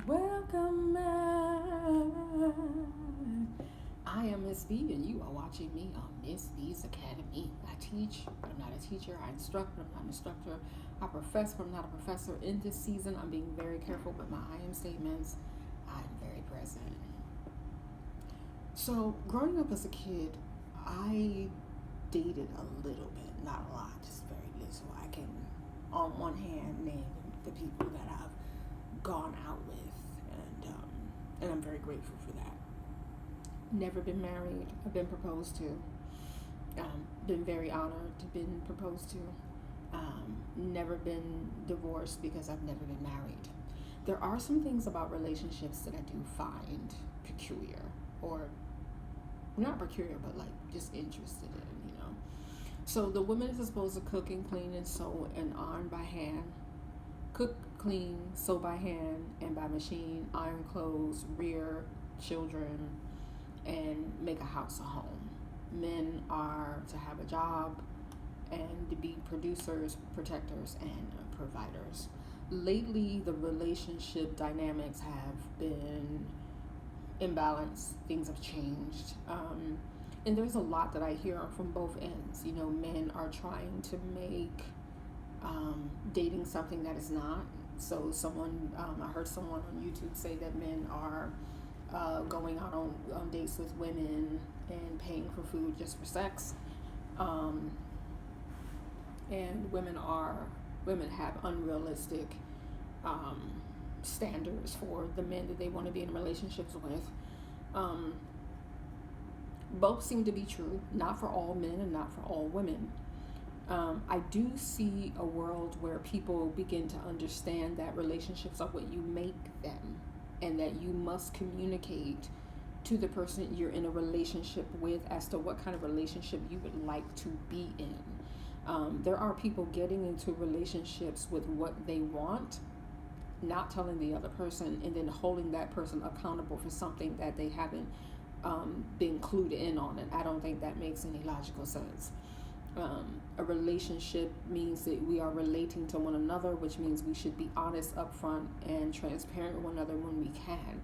Welcome back. I am Miss B, and you are watching me on Miss B's Academy. I teach, but I'm not a teacher. I instruct, but I'm not an instructor. I profess, but I'm not a professor. In this season, I'm being very careful with my I am statements. I'm very present. So, growing up as a kid, I dated a little bit, not a lot, just very little. I can, on one hand, name the people that I've gone out with, and I'm very grateful for that. Never been married. I've been proposed to. Been very honored to been proposed to. Never been divorced because I've never been married. There are some things about relationships that I do find peculiar, or not peculiar, but like just interested in. So the woman is supposed to cook and clean and sew and iron by hand. Cook, clean, sew by hand and by machine, iron clothes, rear children, and make a house a home. Men are to have a job and to be producers, protectors, and providers. Lately, the relationship dynamics have been imbalanced. Things have changed. And there's a lot that I hear from both ends. Men are trying to make dating something that is not. So I heard someone on YouTube say that men are going out on dates with women and paying for food just for sex. And women have unrealistic standards for the men that they want to be in relationships with. Both seem to be true, not for all men and not for all women. I do see a world where people begin to understand that relationships are what you make them, and that you must communicate to the person you're in a relationship with as to what kind of relationship you would like to be in. There are people getting into relationships with what they want, not telling the other person, and then holding that person accountable for something that they haven't been clued in on. And I don't think that makes any logical sense. A relationship means that we are relating to one another, which means we should be honest, upfront, and transparent with one another when we can.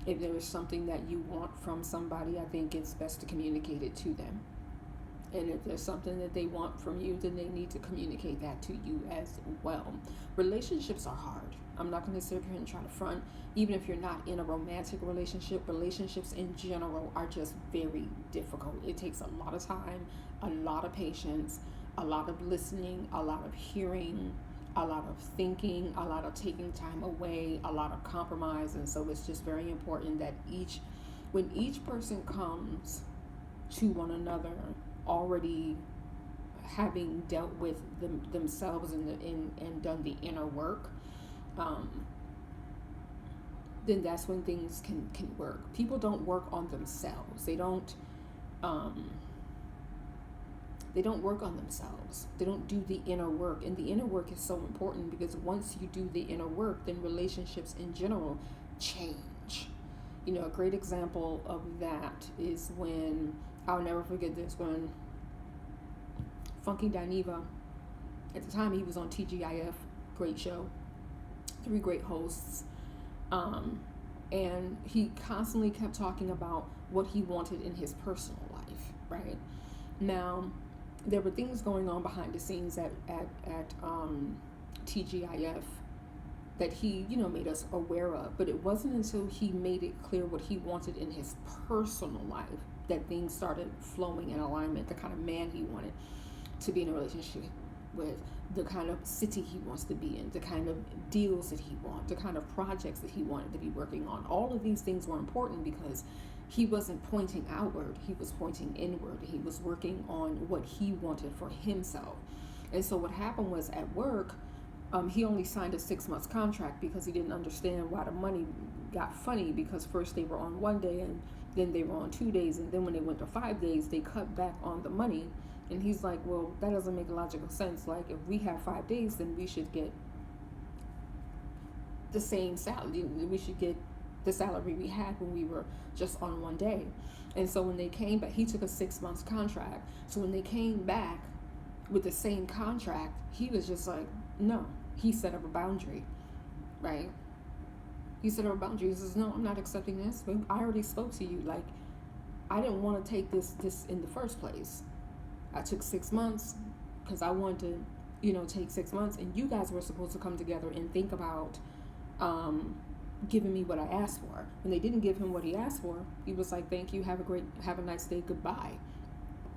If there is something that you want from somebody, I think it's best to communicate it to them. And if there's something that they want from you, then they need to communicate that to you as well. Relationships are hard. I'm not going to sit here and try to front. Even if you're not in a romantic relationship, relationships in general are just very difficult. It takes a lot of time, a lot of patience, a lot of listening, a lot of hearing, a lot of thinking, a lot of taking time away, a lot of compromise. And so it's just very important that when each person comes to one another already having dealt with themselves and done the inner work, then that's when things can work. People don't work on themselves. They don't work on themselves. They don't do the inner work. And the inner work is so important, because once you do the inner work, then relationships in general change. A great example of that is when, I'll never forget this, when Funky Dineva, at the time he was on TGIF, great show, 3 great hosts, and he constantly kept talking about what he wanted in his personal life, right? Now, there were things going on behind the scenes at TGIF that he, made us aware of, but it wasn't until he made it clear what he wanted in his personal life that things started flowing in alignment, the kind of man he wanted to be in a relationship with, the kind of city he wants to be in, the kind of deals that he wants, the kind of projects that he wanted to be working on. All of these things were important because he wasn't pointing outward, he was pointing inward. He was working on what he wanted for himself. And so what happened was, at work, he only signed a 6-month contract because he didn't understand why the money got funny, because first they were on 1 day and then they were on 2 days, and then when they went to 5 days, they cut back on the money. And he's like, well, that doesn't make logical sense. Like, if we have 5 days, then we should get the same salary. We should get the salary we had when we were just on 1 day. And so when they came back, he took a 6-month contract. So when they came back with the same contract, he was just like, no. He set up a boundary, right? He set up boundaries. He says, no, I'm not accepting this. I already spoke to you. Like, I didn't want to take this in the first place. I took 6 months because I wanted to, take 6 months, and you guys were supposed to come together and think about giving me what I asked for. When they didn't give him what he asked for, he was like, thank you, have a nice day, goodbye.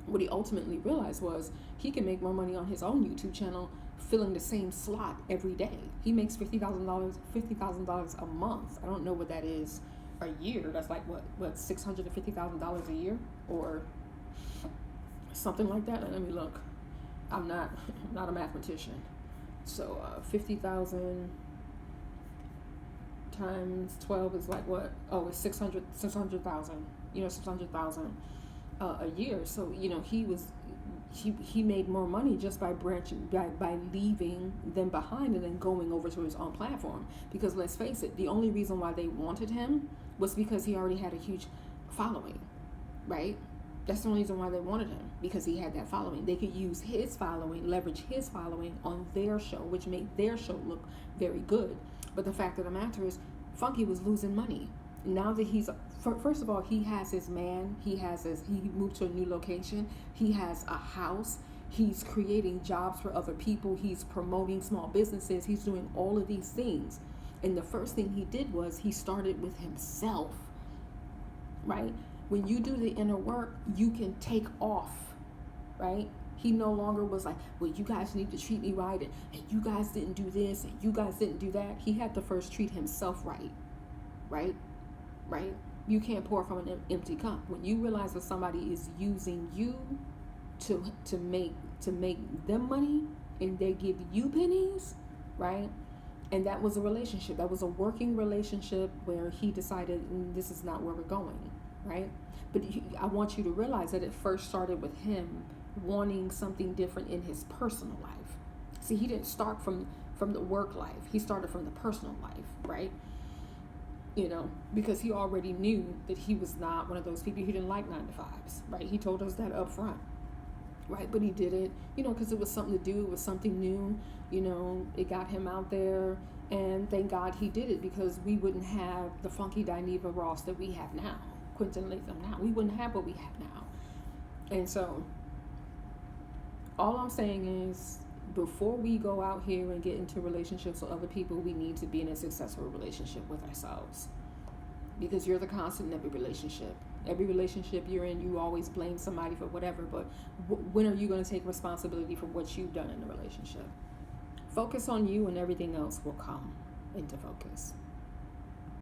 What he ultimately realized was he can make more money on his own YouTube channel filling the same slot every day. He makes $50,000 a month. I don't know what that is a year. That's like what $650,000 a year or something like that. Let me look. I'm not a mathematician. So 50,000 times 12 is like what? Oh, it's 600,000. 600,000 a year. So he made more money just by by leaving them behind and then going over to his own platform. Because let's face it, the only reason why they wanted him was because he already had a huge following, right? That's the only reason why they wanted him, because he had that following. They could use his following, leverage his following on their show, which made their show look very good. But the fact of the matter is, Funky was losing money. Now that first of all, he has his man, he moved to a new location, he has a house, he's creating jobs for other people, he's promoting small businesses, he's doing all of these things. And the first thing he did was he started with himself, right? When you do the inner work, you can take off, right? He no longer was like, well, you guys need to treat me right, and you guys didn't do this, and you guys didn't do that. He had to first treat himself right? You can't pour from an empty cup. When you realize that somebody is using you to make them money, and they give you pennies, right? And that was a relationship. That was a working relationship where he decided this is not where we're going, right? But I want you to realize that it first started with him wanting something different in his personal life. See, he didn't start from the work life. He started from the personal life, right? Because he already knew that he was not one of those people. He didn't like 9-to-5s, right? He told us that up front, right? But he did it, because it was something to do. It was something new, it got him out there. And thank God he did it, because we wouldn't have the funky Dineva Ross that we have now, Quentin Latham now. We wouldn't have what we have now. And so all I'm saying is, before we go out here and get into relationships with other people, we need to be in a successful relationship with ourselves. Because you're the constant in every relationship. Every relationship you're in, you always blame somebody for whatever, but when are you going to take responsibility for what you've done in the relationship? Focus on you, and everything else will come into focus.